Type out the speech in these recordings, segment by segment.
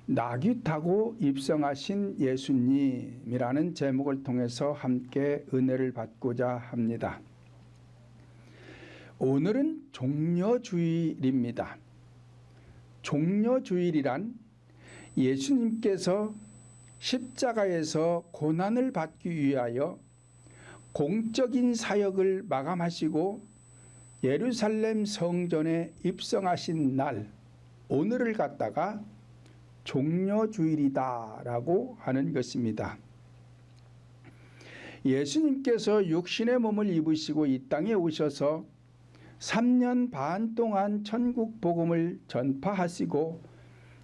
나귀 타고 입성하신 예수님이라는 제목을 통해서 함께 은혜를 받고자 합니다. 오늘은 종려주일입니다. 종려주일이란 예수님께서 십자가에서 고난을 받기 위하여 공적인 사역을 마감하시고 예루살렘 성전에 입성하신 날, 오늘을 갖다가 종려주일이다라고 하는 것입니다. 예수님께서 육신의 몸을 입으시고 이 땅에 오셔서 3년 반 동안 천국 복음을 전파하시고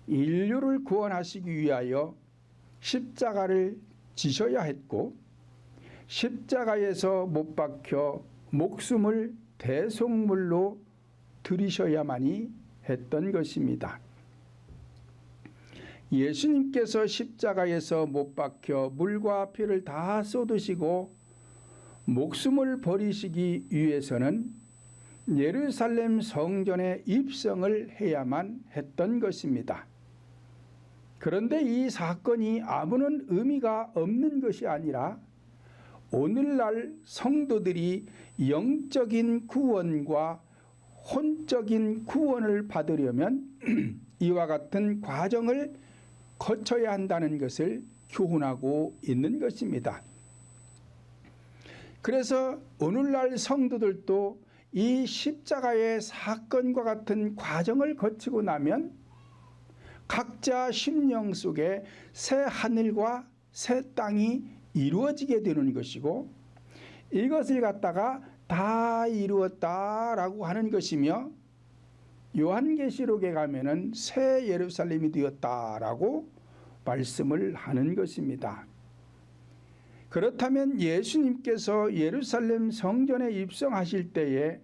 인류를 구원하시기 위하여 십자가를 지셔야 했고, 십자가에서 못 박혀 목숨을 대속물로 드리셔야만이 했던 것입니다. 예수님께서 십자가에서 못 박혀 물과 피를 다 쏟으시고 목숨을 버리시기 위해서는 예루살렘 성전에 입성을 해야만 했던 것입니다. 그런데 이 사건이 아무런 의미가 없는 것이 아니라 오늘날 성도들이 영적인 구원과 혼적인 구원을 받으려면 이와 같은 과정을 거쳐야 한다는 것을 교훈하고 있는 것입니다. 그래서 오늘날 성도들도 이 십자가의 사건과 같은 과정을 거치고 나면 각자 심령 속에 새 하늘과 새 땅이 이루어지게 되는 것이고, 이것을 갖다가 다 이루었다라고 하는 것이며, 요한계시록에 가면은 새 예루살렘이 되었다라고 말씀을 하는 것입니다. 그렇다면 예수님께서 예루살렘 성전에 입성하실 때에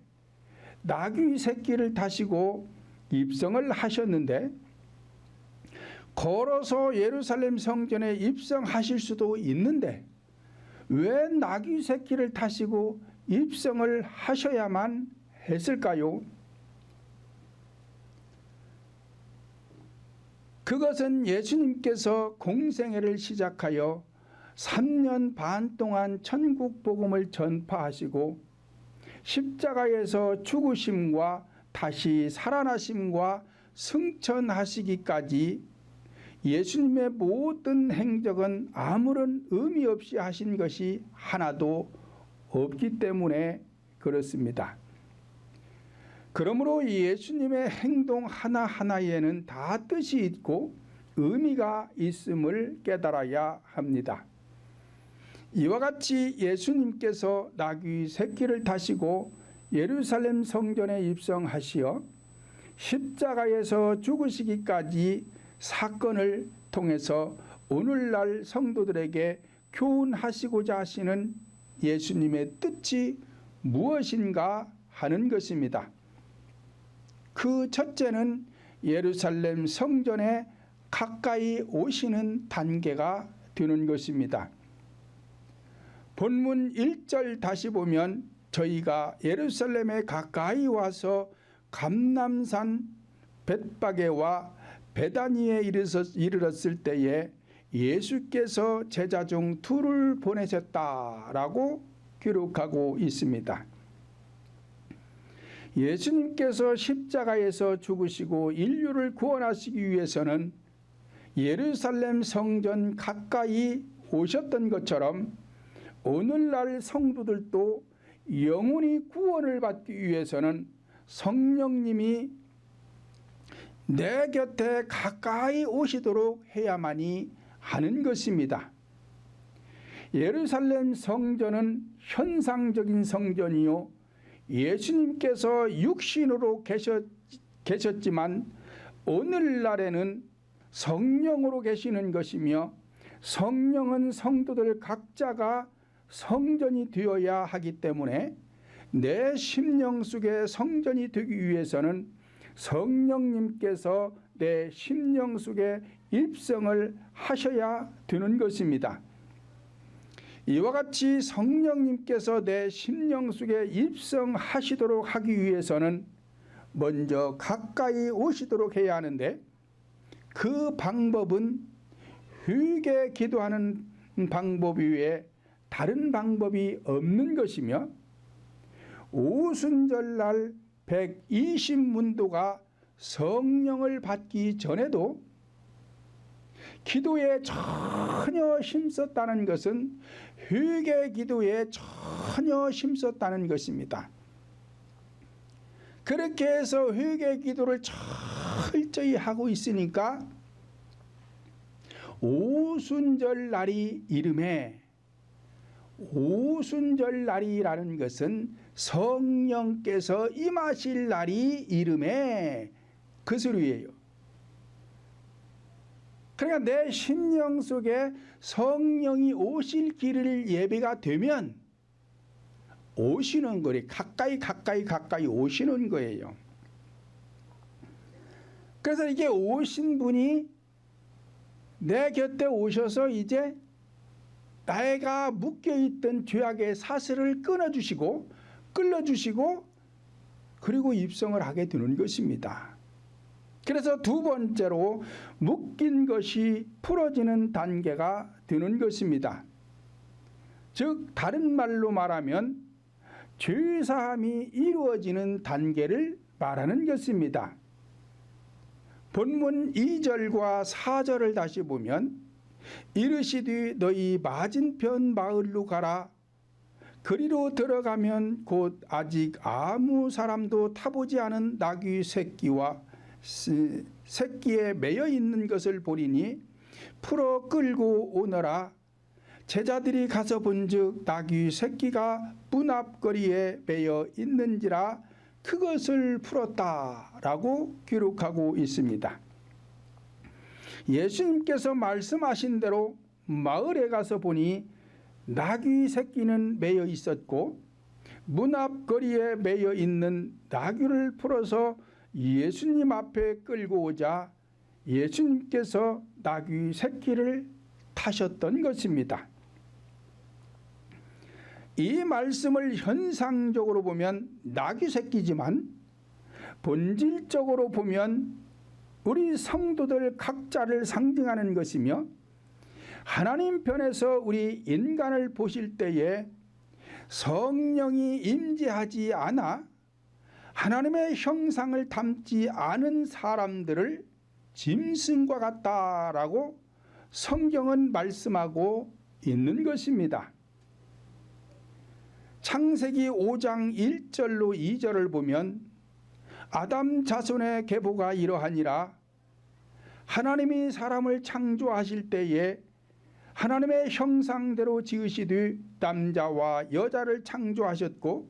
나귀 새끼를 타시고 입성을 하셨는데, 걸어서 예루살렘 성전에 입성하실 수도 있는데 왜 나귀 새끼를 타시고 입성을 하셔야만 했을까요? 그것은 예수님께서 공생애를 시작하여 3년 반 동안 천국 복음을 전파하시고 십자가에서 죽으심과 다시 살아나심과 승천하시기까지 예수님의 모든 행적은 아무런 의미 없이 하신 것이 하나도 없기 때문에 그렇습니다. 그러므로 예수님의 행동 하나하나에는 다 뜻이 있고 의미가 있음을 깨달아야 합니다. 이와 같이 예수님께서 나귀 새끼를 타시고 예루살렘 성전에 입성하시어 십자가에서 죽으시기까지 사건을 통해서 오늘날 성도들에게 교훈하시고자 하시는 예수님의 뜻이 무엇인가 하는 것입니다. 그 첫째는 예루살렘 성전에 가까이 오시는 단계가 되는 것입니다. 본문 1절 다시 보면 저희가 예루살렘에 가까이 와서 감람산 벳바게와 베다니에 이르렀을 때에 예수께서 제자 중 둘을 보내셨다라고 기록하고 있습니다. 예수님께서 십자가에서 죽으시고 인류를 구원하시기 위해서는 예루살렘 성전 가까이 오셨던 것처럼 오늘날 성도들도 영혼이 구원을 받기 위해서는 성령님이 내 곁에 가까이 오시도록 해야만이 하는 것입니다. 예루살렘 성전은 현상적인 성전이요, 예수님께서 육신으로 계셨지만 오늘날에는 성령으로 계시는 것이며, 성령은 성도들 각자가 성전이 되어야 하기 때문에 내 심령 속에 성전이 되기 위해서는 성령님께서 내 심령 속에 입성을 하셔야 되는 것입니다. 이와 같이 성령님께서 내 심령 속에 입성하시도록 하기 위해서는 먼저 가까이 오시도록 해야 하는데, 그 방법은 회개 기도하는 방법 외에 다른 방법이 없는 것이며, 오순절날 120문도가 성령을 받기 전에도 기도에 전혀 힘썼다는 것은 회개 기도에 전혀 힘썼다는 것입니다. 그렇게 해서 회개 기도를 철저히 하고 있으니까 오순절 날이 이름에, 오순절 날이라는 것은 성령께서 임하실 날이 이름에 그 소리예요. 그러니까 내 심령 속에 성령이 오실 길을 예배가 되면 오시는 거래. 가까이 오시는 거예요. 그래서 이게 오신 분이 내 곁에 오셔서 이제 내가 묶여있던 죄악의 사슬을 끊어주시고 끌어주시고 그리고 입성을 하게 되는 것입니다. 그래서 두 번째로 묶인 것이 풀어지는 단계가 되는 것입니다. 즉 다른 말로 말하면 죄사함이 이루어지는 단계를 말하는 것입니다. 본문 2절과 4절을 다시 보면 이르시되 너희 맞은편 마을로 가라. 그리로 들어가면 곧 아직 아무 사람도 타보지 않은 나귀 새끼와 새끼에 매여 있는 것을 보리니 풀어 끌고 오너라. 제자들이 가서 본즉 나귀 새끼가 문 앞거리에 매여 있는지라 그것을 풀었다라고 기록하고 있습니다. 예수님께서 말씀하신 대로 마을에 가서 보니 나귀 새끼는 매여 있었고 문 앞거리에 매여 있는 나귀를 풀어서 예수님 앞에 끌고 오자 예수님께서 나귀 새끼를 타셨던 것입니다. 이 말씀을 현상적으로 보면 나귀 새끼지만 본질적으로 보면 우리 성도들 각자를 상징하는 것이며, 하나님 편에서 우리 인간을 보실 때에 성령이 임재하지 않아 하나님의 형상을 담지 않은 사람들을 짐승과 같다라고 성경은 말씀하고 있는 것입니다. 창세기 5장 1절로 2절을 보면 아담 자손의 계보가 이러하니라. 하나님이 사람을 창조하실 때에 하나님의 형상대로 지으시되 남자와 여자를 창조하셨고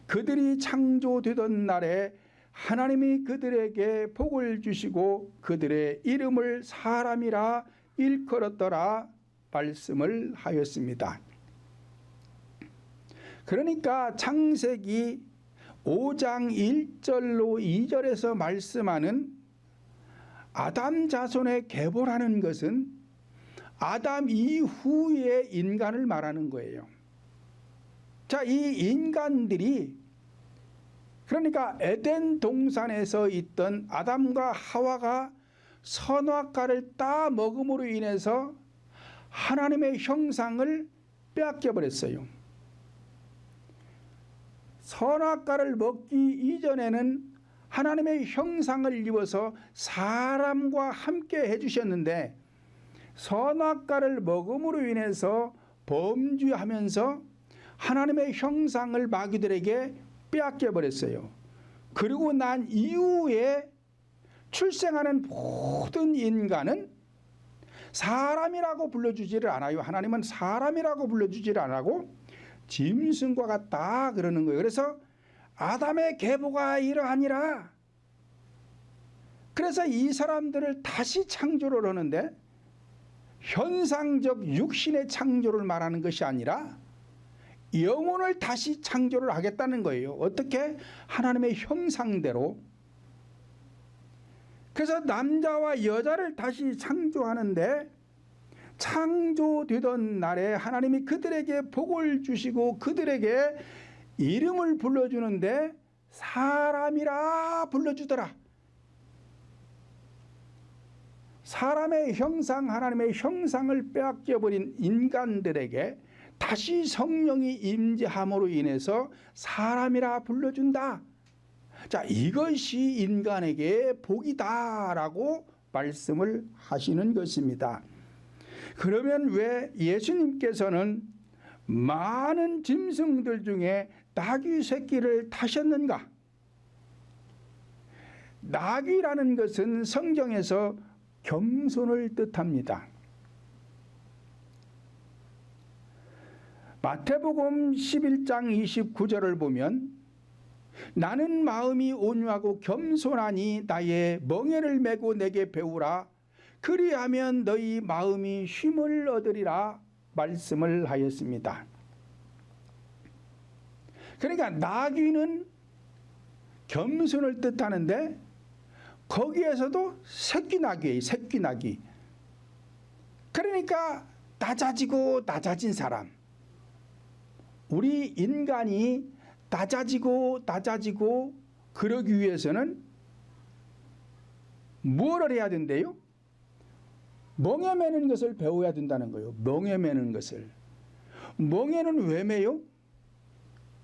그들이 창조되던 날에 하나님이 그들에게 복을 주시고 그들의 이름을 사람이라 일컬었더라 말씀을 하였습니다. 그러니까 창세기 5장 1절로 2절에서 말씀하는 아담 자손의 계보라는 것은 아담 이후의 인간을 말하는 거예요. 자, 이 인간들이 그러니까 에덴 동산에서 있던 아담과 하와가 선악과를 따 먹음으로 인해서 하나님의 형상을 빼앗겨 버렸어요. 선악과를 먹기 이전에는 하나님의 형상을 입어서 사람과 함께 해주셨는데 선악과를 먹음으로 인해서 범죄하면서 하나님의 형상을 마귀들에게 빼앗겨 버렸어요. 그리고 난 이후에 출생하는 모든 인간은 사람이라고 불러주지를 않아요. 하나님은 사람이라고 불러주지를 안 하고 짐승과 같다 그러는 거예요. 그래서 아담의 계보가 이러하니라. 그래서 이 사람들을 다시 창조를 하는데 현상적 육신의 창조를 말하는 것이 아니라 영혼을 다시 창조를 하겠다는 거예요. 어떻게? 하나님의 형상대로. 그래서 남자와 여자를 다시 창조하는데 창조되던 날에 하나님이 그들에게 복을 주시고 그들에게 이름을 불러주는데 사람이라 불러주더라. 사람의 형상, 하나님의 형상을 빼앗겨버린 인간들에게 다시 성령이 임재함으로 인해서 사람이라 불러준다. 자, 이것이 인간에게 복이다라고 말씀을 하시는 것입니다. 그러면 왜 예수님께서는 많은 짐승들 중에 나귀 새끼를 타셨는가? 나귀라는 것은 성경에서 겸손을 뜻합니다. 마태복음 11장 29절을 보면 나는 마음이 온유하고 겸손하니 나의 멍에를 메고 내게 배우라. 그리하면 너희 마음이 쉼을 얻으리라 말씀을 하였습니다. 그러니까 나귀는 겸손을 뜻하는데 거기에서도 새끼 나귀예요. 새끼 나귀. 그러니까 낮아지고 낮아진 사람. 우리 인간이 낮아지고 그러기 위해서는 뭐를 해야 된대요? 멍에 매는 것을 배워야 된다는 거예요. 멍에 매는 것을. 멍에는 왜 매요?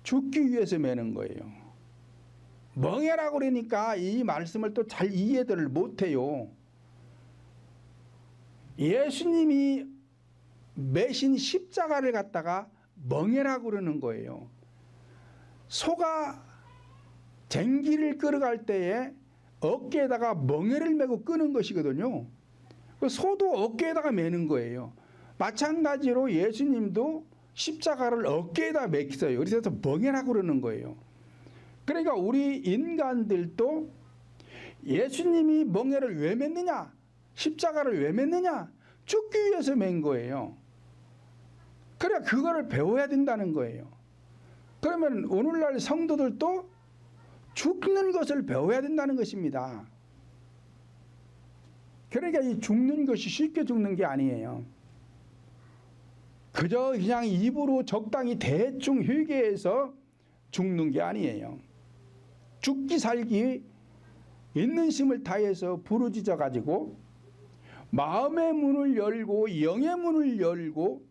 죽기 위해서 매는 거예요. 멍에라고 그러니까 이 말씀을 또 잘 이해를 못해요. 예수님이 매신 십자가를 갖다가 멍에라고 그러는 거예요. 소가 쟁기를 끌어갈 때에 어깨에다가 멍에를 메고 끄는 것이거든요. 소도 어깨에다가 매는 거예요. 마찬가지로 예수님도 십자가를 어깨에다 매었어요. 그래서 멍에라고 그러는 거예요. 그러니까 우리 인간들도 예수님이 멍에를 왜 맸느냐? 십자가를 왜 맸느냐? 죽기 위해서 맨 거예요. 그래 그거를 배워야 된다는 거예요. 그러면 오늘날 성도들도 죽는 것을 배워야 된다는 것입니다. 그러니까 이 죽는 것이 쉽게 죽는 게 아니에요. 그저 그냥 입으로 적당히 대충 회개해서 죽는 게 아니에요. 죽기 살기 있는 힘을 다해서 부르짖어 가지고 마음의 문을 열고 영의 문을 열고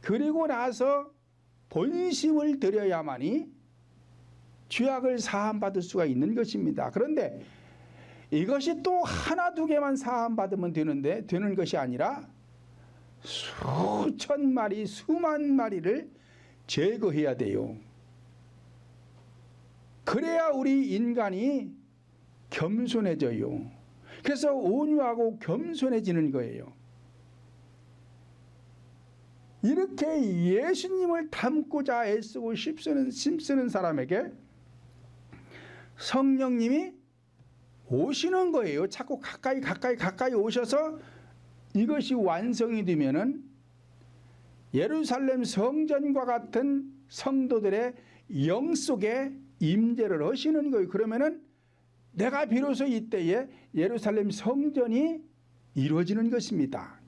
그리고 나서 본심을 들여야만이 죄악을 사함받을 수가 있는 것입니다. 그런데 이것이 또 하나 두 개만 사함받으면 되는 것이 아니라 수천 마리 수만 마리를 제거해야 돼요. 그래야 우리 인간이 겸손해져요. 그래서 온유하고 겸손해지는 거예요. 이렇게 예수님을 닮고자 애쓰고 힘쓰는 사람에게 성령님이 오시는 거예요. 자꾸 가까이 오셔서 이것이 완성이 되면은 예루살렘 성전과 같은 성도들의 영 속에 임재를 하시는 거예요. 그러면은 내가 비로소 이때에 예루살렘 성전이 이루어지는 것입니다.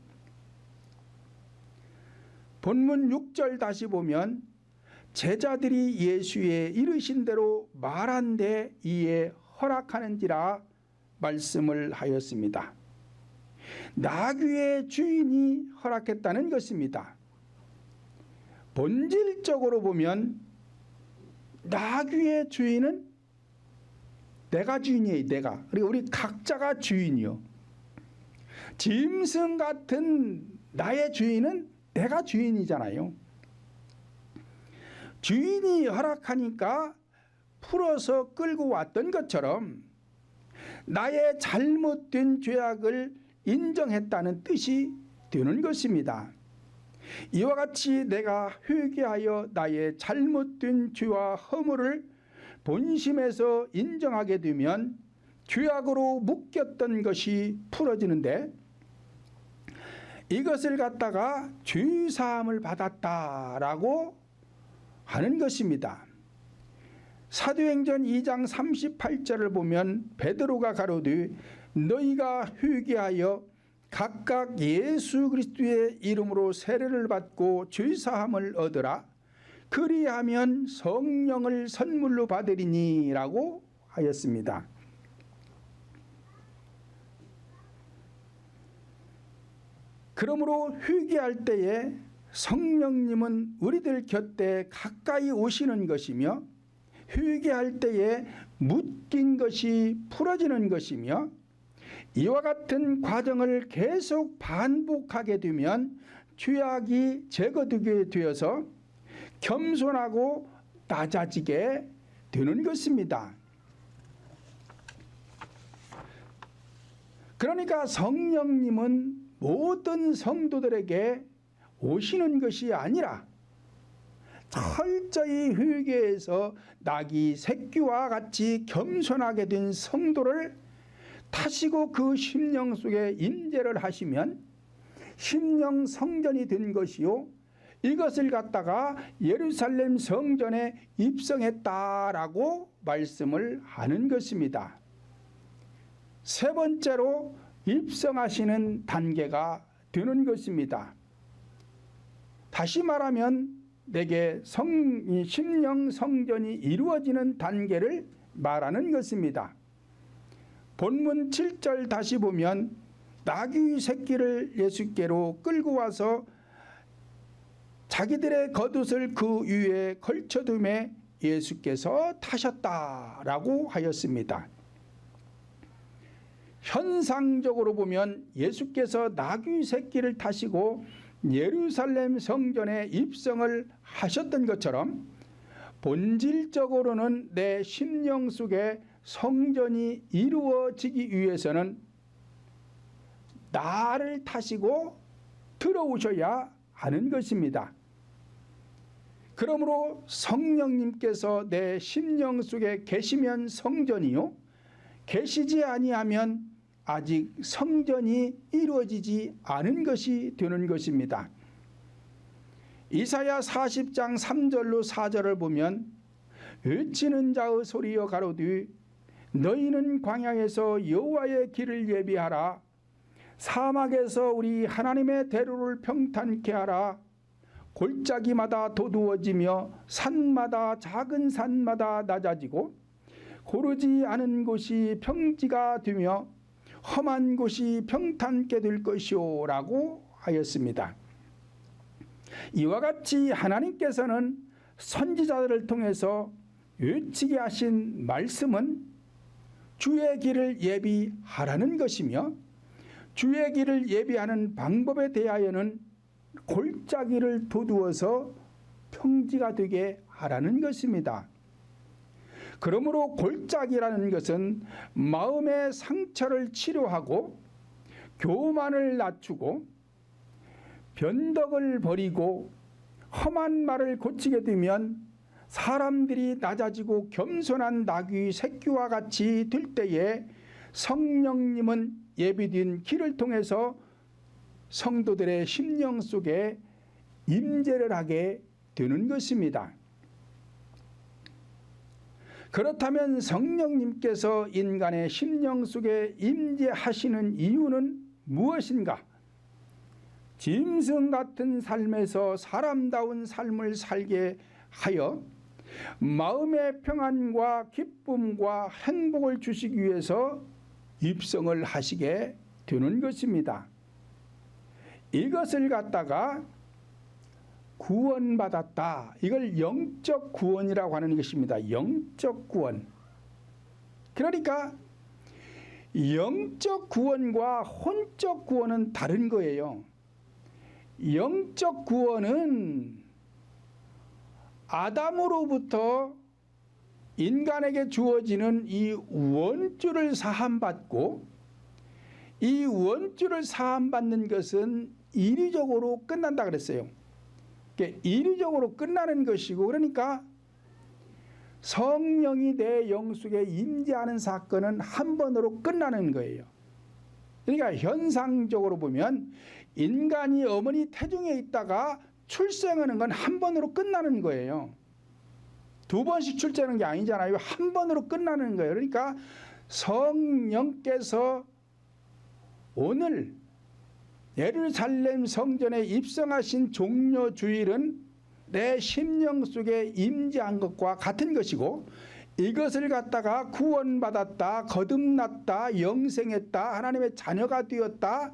본문 6절 다시 보면 제자들이 예수의 이르신 대로 말한데 이에 허락하는지라 말씀을 하였습니다. 나귀의 주인이 허락했다는 것입니다. 본질적으로 보면 나귀의 주인은 내가 주인이에요. 내가. 그리고 우리 각자가 주인이요. 짐승 같은 나의 주인은 내가 주인이잖아요. 주인이 허락하니까 풀어서 끌고 왔던 것처럼 나의 잘못된 죄악을 인정했다는 뜻이 되는 것입니다. 이와 같이 내가 회개하여 나의 잘못된 죄와 허물을 본심에서 인정하게 되면 죄악으로 묶였던 것이 풀어지는데 이것을 갖다가 죄사함을 받았다라고 하는 것입니다. 사도행전 2장 38절을 보면 베드로가 가로되 너희가 회개하여 각각 예수 그리스도의 이름으로 세례를 받고 죄사함을 얻으라. 그리하면 성령을 선물로 받으리니 라고 하였습니다. 그러므로 회개할 때에 성령님은 우리들 곁에 가까이 오시는 것이며, 회개할 때에 묶인 것이 풀어지는 것이며, 이와 같은 과정을 계속 반복하게 되면 죄악이 제거되게 되어서 겸손하고 낮아지게 되는 것입니다. 그러니까 성령님은 모든 성도들에게 오시는 것이 아니라 철저히 회개해서 낙이 새끼와 같이 겸손하게 된 성도를 타시고 그 심령 속에 임재를 하시면 심령 성전이 된 것이요, 이것을 갖다가 예루살렘 성전에 입성했다라고 말씀을 하는 것입니다. 세 번째로 입성하시는 단계가 되는 것입니다. 다시 말하면 내게 심령 성전이 이루어지는 단계를 말하는 것입니다. 본문 7절 다시 보면 나귀 새끼를 예수께로 끌고 와서 자기들의 겉옷을 그 위에 걸쳐둠에 예수께서 타셨다라고 하였습니다. 현상적으로 보면 예수께서 나귀 새끼를 타시고 예루살렘 성전에 입성을 하셨던 것처럼 본질적으로는 내 심령 속에 성전이 이루어지기 위해서는 나를 타시고 들어오셔야 하는 것입니다. 그러므로 성령님께서 내 심령 속에 계시면 성전이요, 계시지 아니하면 아직 성전이 이루어지지 않은 것이 되는 것입니다. 이사야 40장 3절로 4절을 보면 외치는 자의 소리여 가로되 너희는 광야에서 여호와의 길을 예비하라, 사막에서 우리 하나님의 대로를 평탄케 하라. 골짜기마다 도두어지며 산마다 작은 산마다 낮아지고 고르지 않은 곳이 평지가 되며 험한 곳이 평탄케 될 것이오 라고 하였습니다. 이와 같이 하나님께서는 선지자들을 통해서 외치게 하신 말씀은 주의 길을 예비하라는 것이며, 주의 길을 예비하는 방법에 대하여는 골짜기를 도두어서 평지가 되게 하라는 것입니다. 그러므로 골짜기라는 것은 마음의 상처를 치료하고 교만을 낮추고 변덕을 버리고 험한 말을 고치게 되면 사람들이 낮아지고 겸손한 나귀 새끼와 같이 될 때에 성령님은 예비된 길을 통해서 성도들의 심령 속에 임재를 하게 되는 것입니다. 그렇다면 성령님께서 인간의 심령 속에 임재하시는 이유는 무엇인가? 짐승 같은 삶에서 사람다운 삶을 살게 하여 마음의 평안과 기쁨과 행복을 주시기 위해서 입성을 하시게 되는 것입니다. 이것을 갖다가 구원받았다, 이걸 영적 구원이라고 하는 것입니다. 영적 구원. 그러니까 영적 구원과 혼적 구원은 다른 거예요. 영적 구원은 아담으로부터 인간에게 주어지는 이 원죄를 사함받고, 이 원죄를 사함받는 것은 이리적으로 끝난다 그랬어요. 이리적으로 끝나는 것이고, 그러니까 성령이 내 영 속에 임재하는 사건은 한 번으로 끝나는 거예요. 그러니까 현상적으로 보면 인간이 어머니 태중에 있다가 출생하는 건 한 번으로 끝나는 거예요. 두 번씩 출생하는 게 아니잖아요. 한 번으로 끝나는 거예요. 그러니까 성령께서 오늘 예루살렘 성전에 입성하신 종료 주일은 내 심령 속에 임재한 것과 같은 것이고, 이것을 갖다가 구원받았다, 거듭났다, 영생했다, 하나님의 자녀가 되었다,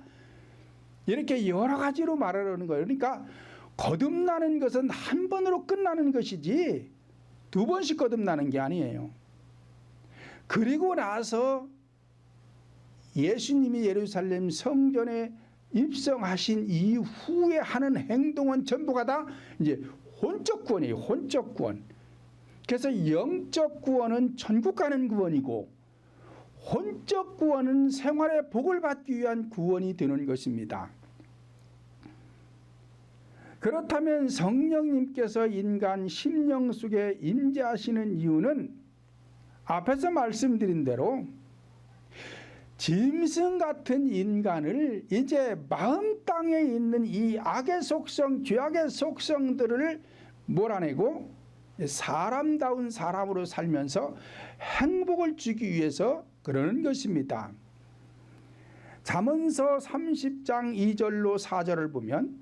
이렇게 여러 가지로 말하는 거예요. 그러니까 거듭나는 것은 한 번으로 끝나는 것이지 두 번씩 거듭나는 게 아니에요. 그리고 나서 예수님이 예루살렘 성전에 입성하신 이후에 하는 행동은 전부가 다 이제 혼적 구원이에요. 혼적 구원. 그래서 영적 구원은 천국 가는 구원이고 혼적 구원은 생활의 복을 받기 위한 구원이 되는 것입니다. 그렇다면 성령님께서 인간 심령 속에 임재하시는 이유는 앞에서 말씀드린 대로 짐승 같은 인간을 이제 마음 땅에 있는 이 악의 속성, 죄악의 속성들을 몰아내고 사람다운 사람으로 살면서 행복을 주기 위해서 그러는 것입니다. 잠언서 30장 2절로 4절을 보면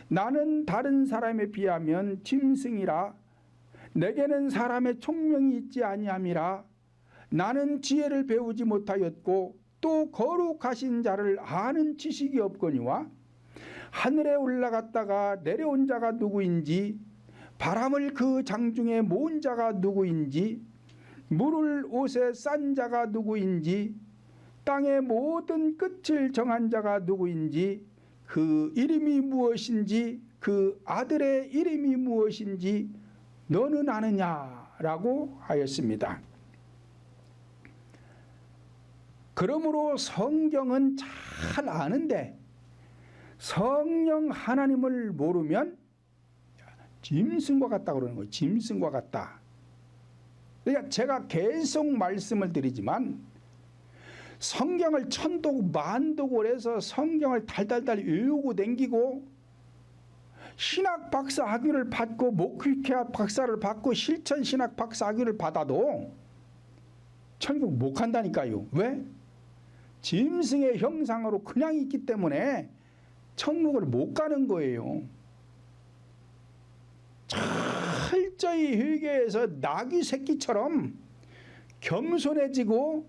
나는 다른 사람에 비하면 짐승이라 내게는 사람의 총명이 있지 아니함이라 나는 지혜를 배우지 못하였고 또 거룩하신 자를 아는 지식이 없거니와 하늘에 올라갔다가 내려온 자가 누구인지 바람을 그 장중에 모은 자가 누구인지 물을 옷에 싼 자가 누구인지 땅의 모든 끝을 정한 자가 누구인지 그 이름이 무엇인지 그 아들의 이름이 무엇인지 너는 아느냐라고 하였습니다. 그러므로 성경은 잘 아는데 성령 하나님을 모르면 짐승과 같다 그러는 거예요. 짐승과 같다. 그러니까 제가 계속 말씀을 드리지만 성경을 천독 만독을 해서 성경을 달달달 외우고 댕기고 신학 박사 학위를 받고 목회학 박사를 받고 실천 신학 박사 학위를 받아도 천국 못 간다니까요. 왜? 짐승의 형상으로 그냥 있기 때문에 천국을 못 가는 거예요. 철저히 회개해서 나귀 새끼처럼 겸손해지고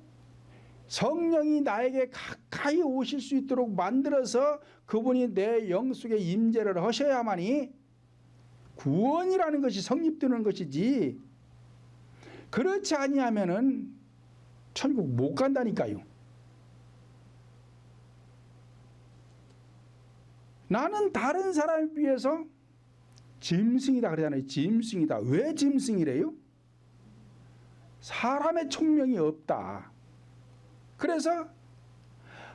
성령이 나에게 가까이 오실 수 있도록 만들어서 그분이 내 영 속에 임재를 하셔야만이 구원이라는 것이 성립되는 것이지 그렇지 아니하면은 천국 못 간다니까요. 나는 다른 사람에 비해서 짐승이다 그러잖아요. 짐승이다. 왜 짐승이래요? 사람의 총명이 없다. 그래서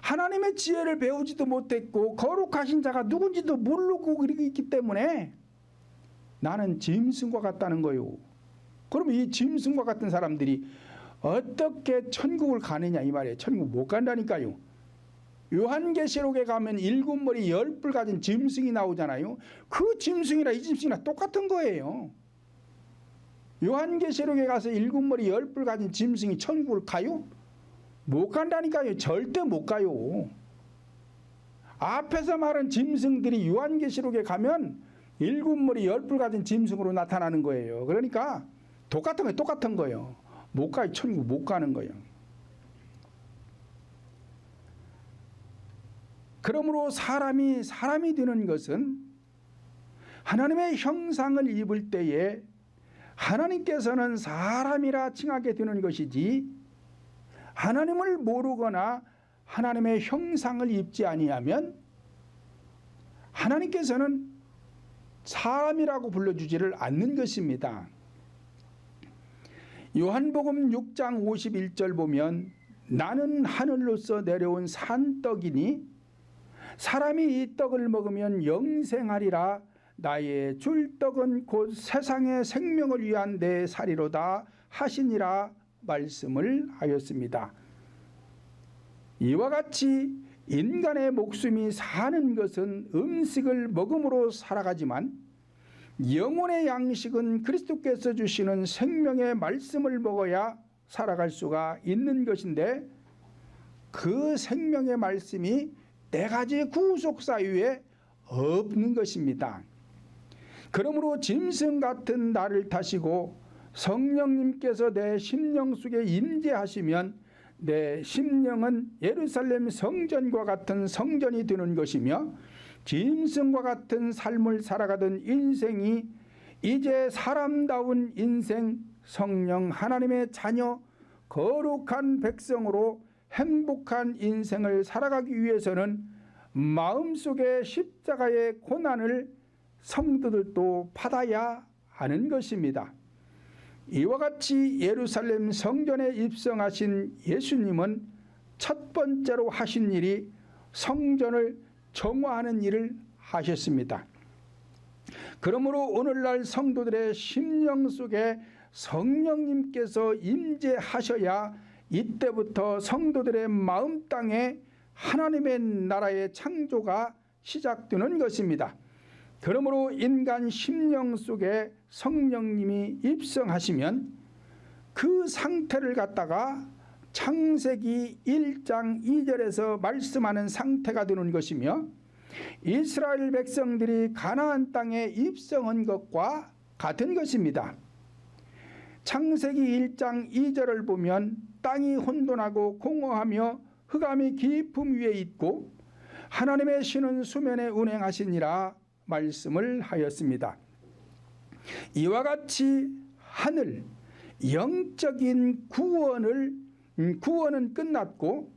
하나님의 지혜를 배우지도 못했고 거룩하신 자가 누군지도 모르고 그렇게 있기 때문에 나는 짐승과 같다는 거예요. 그러면 이 짐승과 같은 사람들이 어떻게 천국을 가느냐 이 말이에요. 천국 못 간다니까요. 요한계시록에 가면 일곱 머리 10뿔 가진 짐승이 나오잖아요. 그 짐승이랑 이 짐승이랑 똑같은 거예요. 요한계시록에 가서 일곱 머리 10뿔 가진 짐승이 천국을 가요? 못 간다니까요. 절대 못 가요. 앞에서 말한 짐승들이 요한계시록에 가면 일곱 머리 10뿔 가진 짐승으로 나타나는 거예요. 그러니까 똑같은 거예요. 못 가요. 천국 못 가는 거예요. 그러므로 사람이 되는 것은 하나님의 형상을 입을 때에 하나님께서는 사람이라 칭하게 되는 것이지 하나님을 모르거나 하나님의 형상을 입지 아니하면 하나님께서는 사람이라고 불러주지를 않는 것입니다. 요한복음 6장 51절 보면 나는 하늘로서 내려온 산떡이니 사람이 이 떡을 먹으면 영생하리라. 나의 줄 떡은 곧 세상의 생명을 위한 내 살이로다 하시니라 말씀을 하였습니다. 이와 같이 인간의 목숨이 사는 것은 음식을 먹음으로 살아가지만 영혼의 양식은 그리스도께서 주시는 생명의 말씀을 먹어야 살아갈 수가 있는 것인데 그 생명의 말씀이 네 가지 구속 사유에 없는 것입니다. 그러므로 짐승 같은 나를 타시고 성령님께서 내 심령 속에 임재하시면 내 심령은 예루살렘 성전과 같은 성전이 되는 것이며 짐승과 같은 삶을 살아가던 인생이 이제 사람다운 인생, 성령 하나님의 자녀, 거룩한 백성으로 행복한 인생을 살아가기 위해서는 마음속에 십자가의 고난을 성도들도 받아야 하는 것입니다. 이와 같이 예루살렘 성전에 입성하신 예수님은 첫 번째로 하신 일이 성전을 정화하는 일을 하셨습니다. 그러므로 오늘날 성도들의 심령 속에 성령님께서 임재하셔야 이때부터 성도들의 마음 땅에 하나님의 나라의 창조가 시작되는 것입니다. 그러므로 인간 심령 속에 성령님이 입성하시면 그 상태를 갖다가 창세기 1장 2절에서 말씀하는 상태가 되는 것이며 이스라엘 백성들이 가나안 땅에 입성한 것과 같은 것입니다. 창세기 1장 2절을 보면 땅이 혼돈하고 공허하며 흑암이 깊음 위에 있고 하나님의 신은 수면에 운행하시니라 말씀을 하였습니다. 이와 같이 하늘 영적인 구원은 끝났고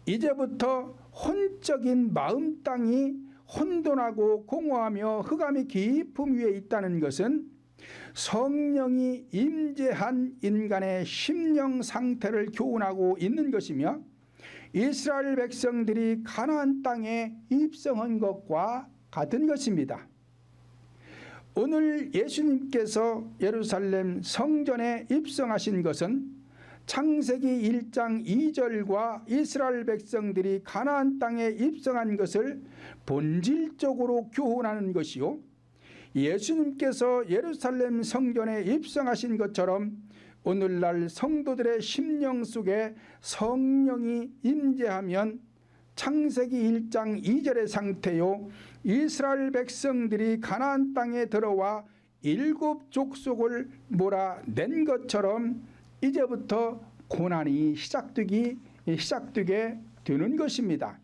이제부터 혼적인 마음 땅이 혼돈하고 공허하며 흑암이 깊음 위에 있다는 것은 성령이 임재한 인간의 심령 상태를 교훈하고 있는 것이며 이스라엘 백성들이 가나안 땅에 입성한 것과 같은 것입니다. 오늘 예수님께서 예루살렘 성전에 입성하신 것은 창세기 1장 2절과 이스라엘 백성들이 가나안 땅에 입성한 것을 본질적으로 교훈하는 것이요, 예수님께서 예루살렘 성전에 입성하신 것처럼 오늘날 성도들의 심령 속에 성령이 임재하면 창세기 1장 2절의 상태요, 이스라엘 백성들이 가나안 땅에 들어와 7 족속을 몰아낸 것처럼 이제부터 고난이 시작되게 되는 것입니다.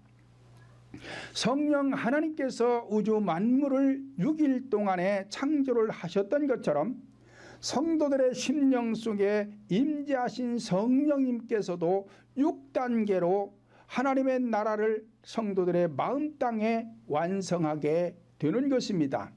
성령 하나님께서 우주 만물을 6일 동안에 창조를 하셨던 것처럼 성도들의 심령 속에 임재하신 성령님께서도 6단계로 하나님의 나라를 성도들의 마음 땅에 완성하게 되는 것입니다.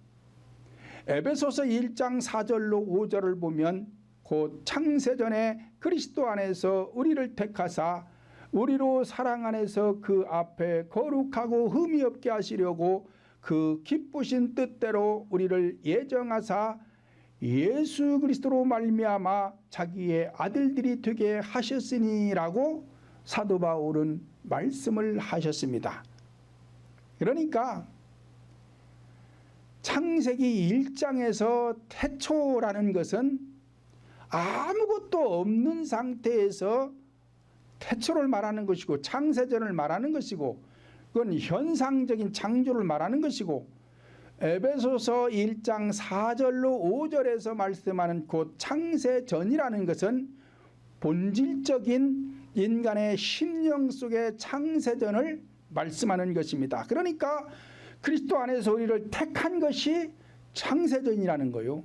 에베소서 1장 4절로 5절을 보면 곧 창세전에 그리스도 안에서 우리를 택하사 우리로 사랑 안에서 그 앞에 거룩하고 흠이 없게 하시려고 그 기쁘신 뜻대로 우리를 예정하사 예수 그리스도로 말미암아 자기의 아들들이 되게 하셨으니라고 사도 바울은 말씀을 하셨습니다. 그러니까 창세기 1장에서 태초라는 것은 아무것도 없는 상태에서 태초를 말하는 것이고 창세전을 말하는 것이고 그건 현상적인 창조를 말하는 것이고 에베소서 1장 4절로 5절에서 말씀하는 곧 창세전이라는 것은 본질적인 인간의 심령 속의 창세전을 말씀하는 것입니다. 그러니까 그리스도 안에서 우리를 택한 것이 창세전이라는 거요.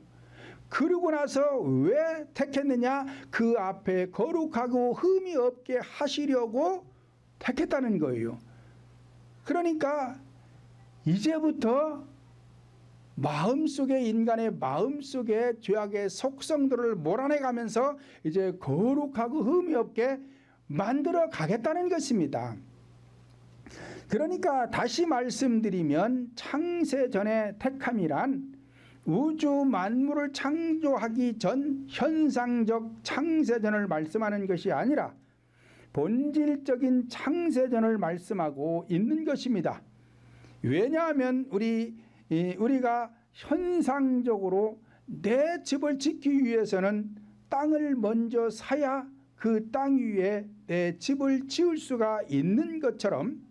그러고 나서 왜 택했느냐? 그 앞에 거룩하고 흠이 없게 하시려고 택했다는 거예요. 그러니까 이제부터 마음속에 인간의 마음속에 죄악의 속성들을 몰아내가면서 이제 거룩하고 흠이 없게 만들어 가겠다는 것입니다. 그러니까 다시 말씀드리면 창세전의 택함이란 우주 만물을 창조하기 전 현상적 창세전을 말씀하는 것이 아니라 본질적인 창세전을 말씀하고 있는 것입니다. 왜냐하면 우리가 현상적으로 내 집을 짓기 위해서는 땅을 먼저 사야 그 땅 위에 내 집을 지을 수가 있는 것처럼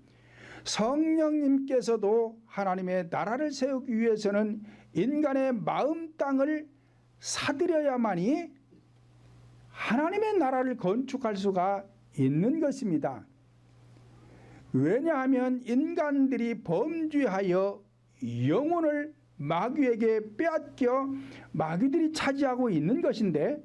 성령님께서도 하나님의 나라를 세우기 위해서는 인간의 마음 땅을 사들여야만이 하나님의 나라를 건축할 수가 있는 것입니다. 왜냐하면 인간들이 범죄하여 영혼을 마귀에게 빼앗겨 마귀들이 차지하고 있는 것인데,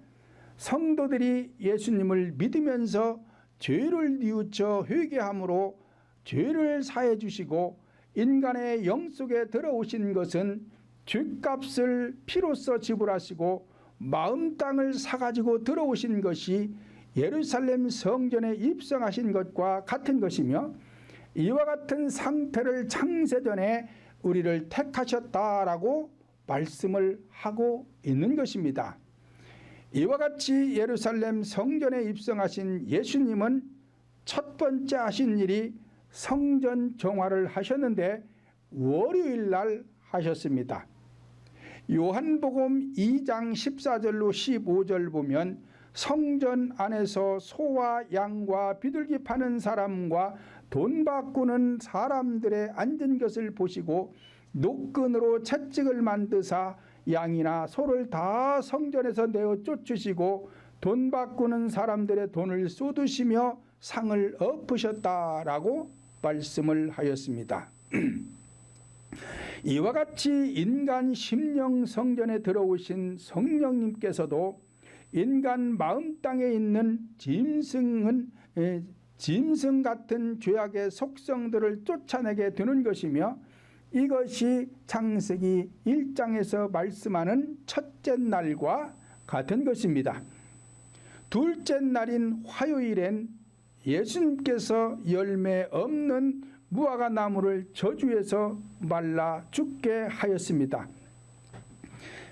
성도들이 예수님을 믿으면서 죄를 뉘우쳐 회개함으로 죄를 사해 주시고 인간의 영 속에 들어오신 것은 죄값을 피로써 지불하시고 마음 땅을 사가지고 들어오신 것이 예루살렘 성전에 입성하신 것과 같은 것이며, 이와 같은 상태를 창세전에 우리를 택하셨다라고 말씀을 하고 있는 것입니다. 이와 같이 예루살렘 성전에 입성하신 예수님은 첫 번째 하신 일이 성전 정화를 하셨는데 월요일 날 하셨습니다. 요한복음 2장 14절로 15절 보면 성전 안에서 소와 양과 비둘기 파는 사람과 돈 바꾸는 사람들의 앉은 것을 보시고 노끈으로 채찍을 만드사 양이나 소를 다 성전에서 내어 쫓으시고 돈 바꾸는 사람들의 돈을 쏟으시며 상을 엎으셨다라고 말씀을 하였습니다. 이와 같이 인간 심령 성전에 들어오신 성령님께서도 인간 마음 땅에 있는 짐승 같은 죄악의 속성들을 쫓아내게 되는 것이며, 이것이 창세기 1장에서 말씀하는 첫째 날과 같은 것입니다. 둘째 날인 화요일엔 예수님께서 열매 없는 무화과 나무를 저주해서 말라 죽게 하였습니다.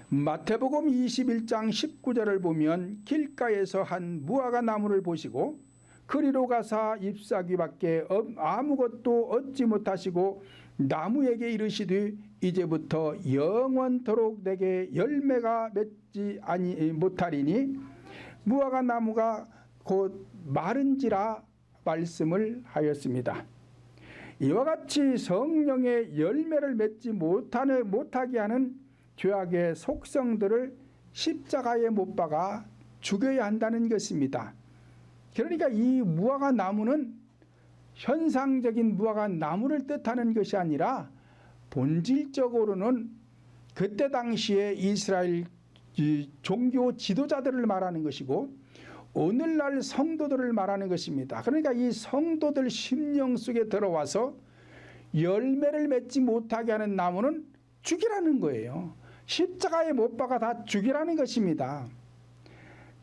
마태복음 21장 19절을 보면 길가에서 한 무화과 나무를 보시고 그리로 가사 잎사귀밖에 아무것도 얻지 못하시고 나무에게 이르시되 이제부터 영원토록 내게 열매가 맺지 못하리니 무화과 나무가 곧 마른지라 말씀을 하였습니다. 이와 같이 성령의 열매를 맺지 못하게 하는 죄악의 속성들을 십자가에 못 박아 죽여야 한다는 것입니다. 그러니까 이 무화과 나무는 현상적인 무화과 나무를 뜻하는 것이 아니라 본질적으로는 그때 당시에 이스라엘 종교 지도자들을 말하는 것이고 오늘날 성도들을 말하는 것입니다. 그러니까 이 성도들 심령 속에 들어와서 열매를 맺지 못하게 하는 나무는 죽이라는 거예요. 십자가에 못 박아 다 죽이라는 것입니다.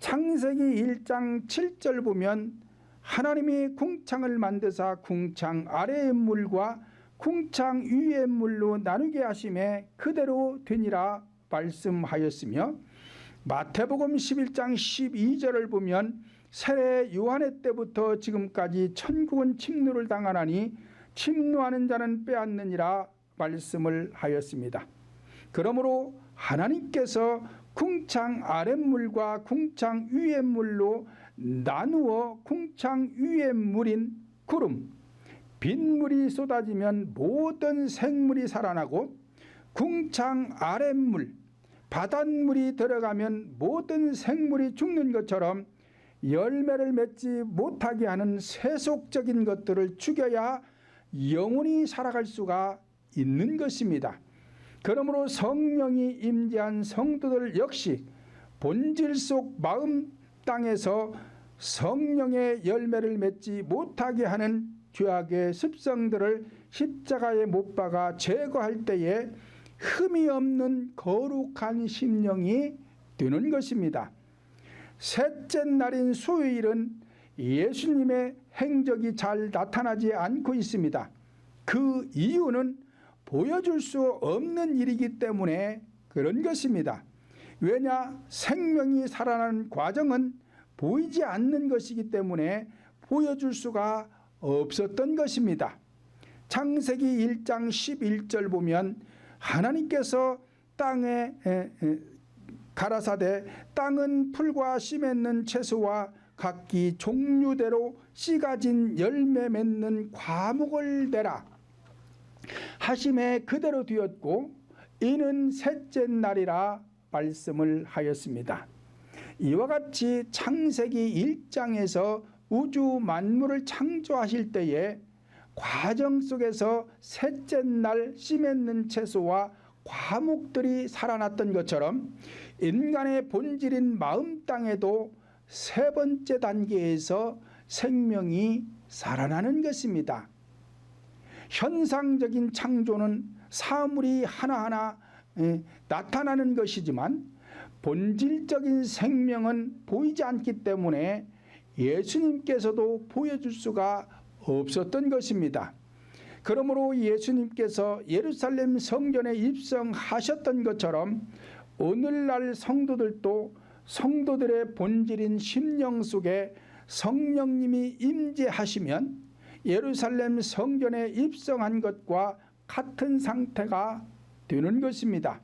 창세기 1장 7절 보면 하나님이 궁창을 만드사 궁창 아래의 물과 궁창 위의 물로 나누게 하심에 그대로 되니라 말씀하였으며, 마태복음 11장 12절을 보면 세례 요한의 때부터 지금까지 천국은 침노를 당하나니 침노하는 자는 빼앗느니라 말씀을 하였습니다. 그러므로 하나님께서 궁창 아랫물과 궁창 위의 물로 나누어 궁창 위의 물인 구름, 빗물이 쏟아지면 모든 생물이 살아나고 궁창 아랫물, 바닷물이 들어가면 모든 생물이 죽는 것처럼 열매를 맺지 못하게 하는 세속적인 것들을 죽여야 영원히 살아갈 수가 있는 것입니다. 그러므로 성령이 임재한 성도들 역시 본질 속 마음 땅에서 성령의 열매를 맺지 못하게 하는 죄악의 습성들을 십자가에 못 박아 제거할 때에 흠이 없는 거룩한 심령이 되는 것입니다. 셋째 날인 수요일은 예수님의 행적이 잘 나타나지 않고 있습니다. 그 이유는 보여줄 수 없는 일이기 때문에 그런 것입니다. 왜냐? 생명이 살아나는 과정은 보이지 않는 것이기 때문에 보여줄 수가 없었던 것입니다. 창세기 1장 11절 보면 하나님께서 땅에 가라사대 땅은 풀과 씨 맺는 채소와 각기 종류대로 씨 가진 열매 맺는 과목을 내라 하심에 그대로 되었고 이는 셋째 날이라 말씀을 하였습니다. 이와 같이 창세기 1장에서 우주 만물을 창조하실 때에 과정 속에서 셋째 날 씨 맺는 채소와 과목들이 살아났던 것처럼 인간의 본질인 마음 땅에도 세 번째 단계에서 생명이 살아나는 것입니다. 현상적인 창조는 사물이 하나하나 나타나는 것이지만 본질적인 생명은 보이지 않기 때문에 예수님께서도 보여줄 수가 없었던 것입니다. 그러므로 예수님께서 예루살렘 성전에 입성하셨던 것처럼 오늘날 성도들도 성도들의 본질인 심령 속에 성령님이 임재하시면 예루살렘 성전에 입성한 것과 같은 상태가 되는 것입니다.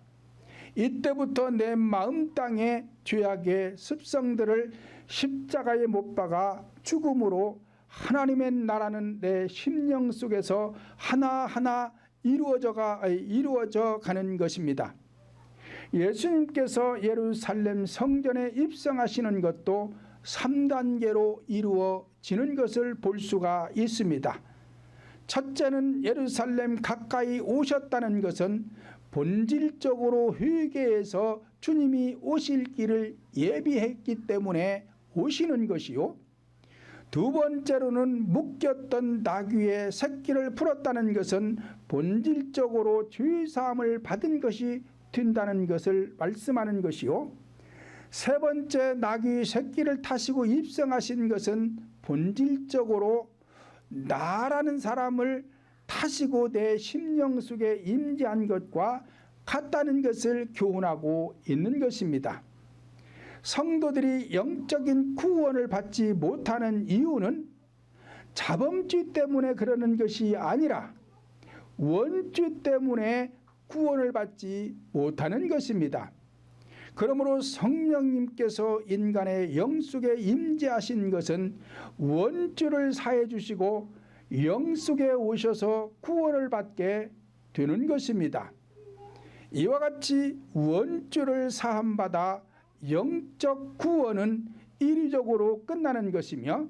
이때부터 내 마음 땅의 죄악의 습성들을 십자가에 못 박아 죽음으로 하나님의 나라는 내 심령 속에서 하나하나 이루어져 가는 것입니다. 예수님께서 예루살렘 성전에 입성하시는 것도 3단계로 이루어지는 것을 볼 수가 있습니다. 첫째는 예루살렘 가까이 오셨다는 것은 본질적으로 회개해서 주님이 오실 길을 예비했기 때문에 오시는 것이요. 두 번째로는 묶였던 나귀의 새끼를 풀었다는 것은 본질적으로 죄사함을 받은 것이 된다는 것을 말씀하는 것이요. 세 번째 나귀 새끼를 타시고 입성하신 것은 본질적으로 나라는 사람을 타시고 내 심령 속에 임재한 것과 같다는 것을 교훈하고 있는 것입니다. 성도들이 영적인 구원을 받지 못하는 이유는 자범죄 때문에 그러는 것이 아니라 원죄 때문에 구원을 받지 못하는 것입니다. 그러므로 성령님께서 인간의 영 속에 임재하신 것은 원죄를 사해 주시고 영 속에 오셔서 구원을 받게 되는 것입니다. 이와 같이 원죄를 사함받아 영적 구원은 이리적으로 끝나는 것이며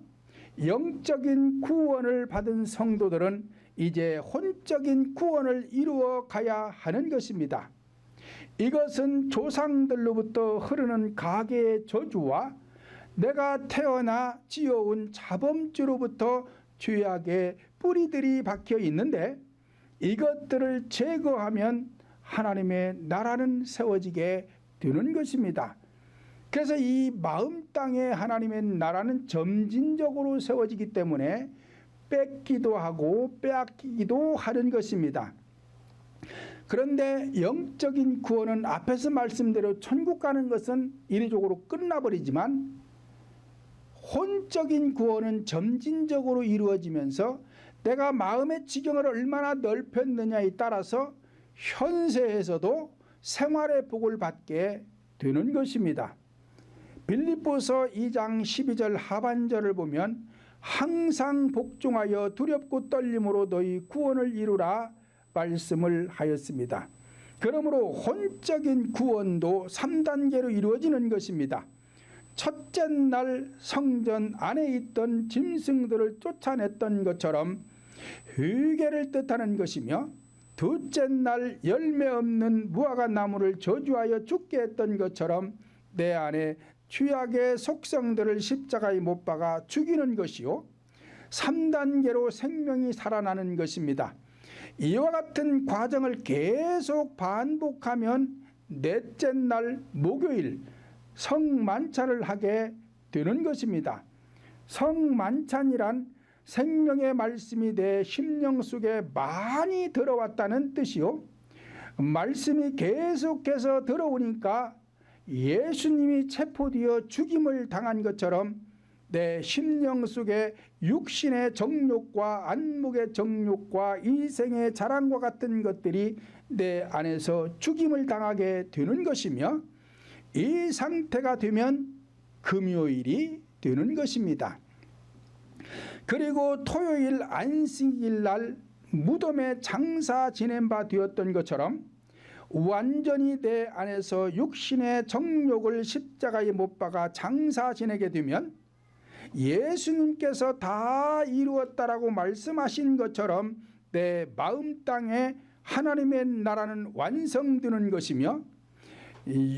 영적인 구원을 받은 성도들은 이제 혼적인 구원을 이루어 가야 하는 것입니다. 이것은 조상들로부터 흐르는 가계의 저주와 내가 태어나 지어온 자범죄로부터 죄악의 뿌리들이 박혀 있는데 이것들을 제거하면 하나님의 나라는 세워지게 되는 것입니다. 그래서 이 마음 땅에 하나님의 나라는 점진적으로 세워지기 때문에 뺏기도 하고 빼앗기기도 하는 것입니다. 그런데 영적인 구원은 앞에서 말씀대로 천국 가는 것은 이리적으로 끝나버리지만 혼적인 구원은 점진적으로 이루어지면서 내가 마음의 지경을 얼마나 넓혔느냐에 따라서 현세에서도 생활의 복을 받게 되는 것입니다. 빌립보서 2장 12절 하반절을 보면 항상 복종하여 두렵고 떨림으로 너희 구원을 이루라 말씀을 하였습니다. 그러므로 혼적인 구원도 3단계로 이루어지는 것입니다. 첫째 날 성전 안에 있던 짐승들을 쫓아냈던 것처럼 회개를 뜻하는 것이며 둘째 날 열매 없는 무화과 나무를 저주하여 죽게 했던 것처럼 내 안에 죄악의 속성들을 십자가에 못 박아 죽이는 것이요 3단계로 생명이 살아나는 것입니다. 이와 같은 과정을 계속 반복하면 넷째 날 목요일 성만찬을 하게 되는 것입니다. 성만찬이란 생명의 말씀이 내 심령 속에 많이 들어왔다는 뜻이요. 말씀이 계속해서 들어오니까 예수님이 체포되어 죽임을 당한 것처럼 내 심령 속에 육신의 정욕과 안목의 정욕과 이생의 자랑과 같은 것들이 내 안에서 죽임을 당하게 되는 것이며 이 상태가 되면 금요일이 되는 것입니다. 그리고 토요일 안식일 날 무덤에 장사 지낸 바 되었던 것처럼 완전히 내 안에서 육신의 정욕을 십자가에 못 박아 장사 지내게 되면 예수님께서 다 이루었다라고 말씀하신 것처럼 내 마음 땅에 하나님의 나라는 완성되는 것이며,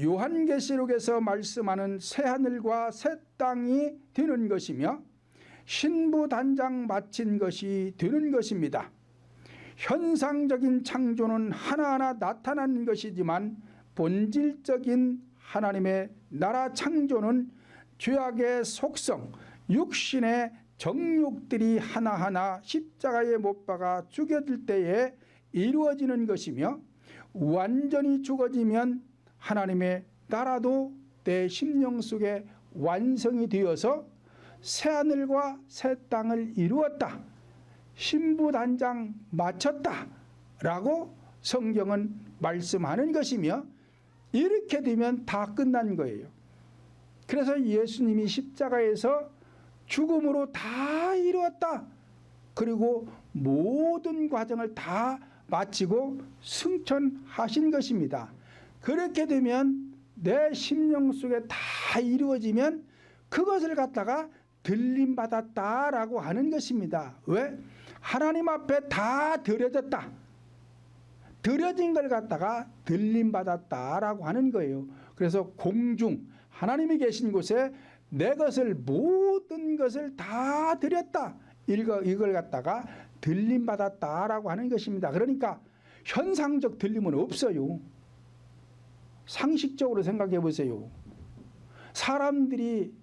요한계시록에서 말씀하는 새하늘과 새 땅이 되는 것이며, 신부단장 마친 것이 되는 것입니다. 현상적인 창조는 하나하나 나타나는 것이지만 본질적인 하나님의 나라 창조는 죄악의 속성, 육신의 정욕들이 하나하나 십자가에 못 박아 죽여질 때에 이루어지는 것이며, 완전히 죽어지면 하나님의 나라도 내 심령 속에 완성이 되어서 새하늘과 새 땅을 이루었다, 신부단장 마쳤다 라고 성경은 말씀하는 것이며, 이렇게 되면 다 끝난 거예요. 그래서 예수님이 십자가에서 죽음으로 다 이루었다, 그리고 모든 과정을 다 마치고 승천하신 것입니다. 그렇게 되면 내 심령 속에 다 이루어지면 그것을 갖다가 들림받았다라고 하는 것입니다. 왜? 하나님 앞에 다 드려졌다, 드려진 걸 갖다가 들림받았다라고 하는 거예요. 그래서 공중 하나님이 계신 곳에 내 것을, 모든 것을 다 드렸다, 이걸 갖다가 들림받았다라고 하는 것입니다. 그러니까 현상적 들림은 없어요. 상식적으로 생각해 보세요. 사람들이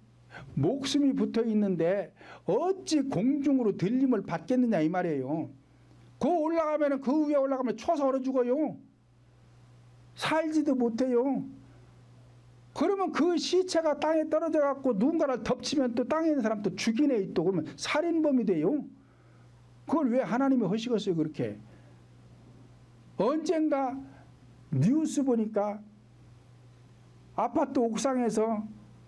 목숨이 붙어 있는데 어찌 공중으로 들림을 받겠느냐 이 말이에요. 그 올라가면, 그 위에 올라가면 쳐서 얼어 죽어요. 살지도 못해요. 그러면 그 시체가 땅에 떨어져 갖고 누군가를 덮치면 또 땅에 있는 사람 또 죽이네, 또 그러면 살인범이 돼요. 그걸 왜 하나님이 하시겠어요 그렇게? 언젠가 뉴스 보니까 아파트 옥상에서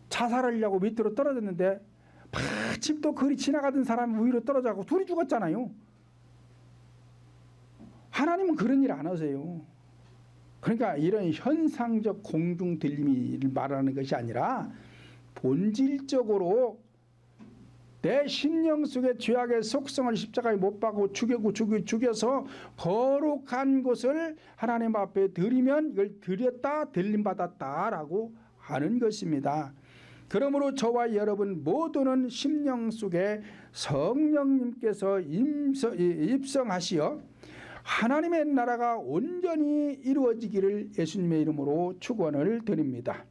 자살하려고 밑으로 떨어졌는데 마침 또 그리 지나가던 사람이 위로 떨어져서 둘이 죽었잖아요. 하나님은 그런 일 안 하세요. 그러니까 이런 현상적 공중 들림을 말하는 것이 아니라 본질적으로 내 심령 속의 죄악의 속성을 십자가에 못 박고 죽여서 거룩한 것을 하나님 앞에 드리면 이걸 드렸다, 들림받았다라고 하는 것입니다. 그러므로 저와 여러분 모두는 심령 속에 성령님께서 입성하시어 하나님의 나라가 온전히 이루어지기를 예수님의 이름으로 축원을 드립니다.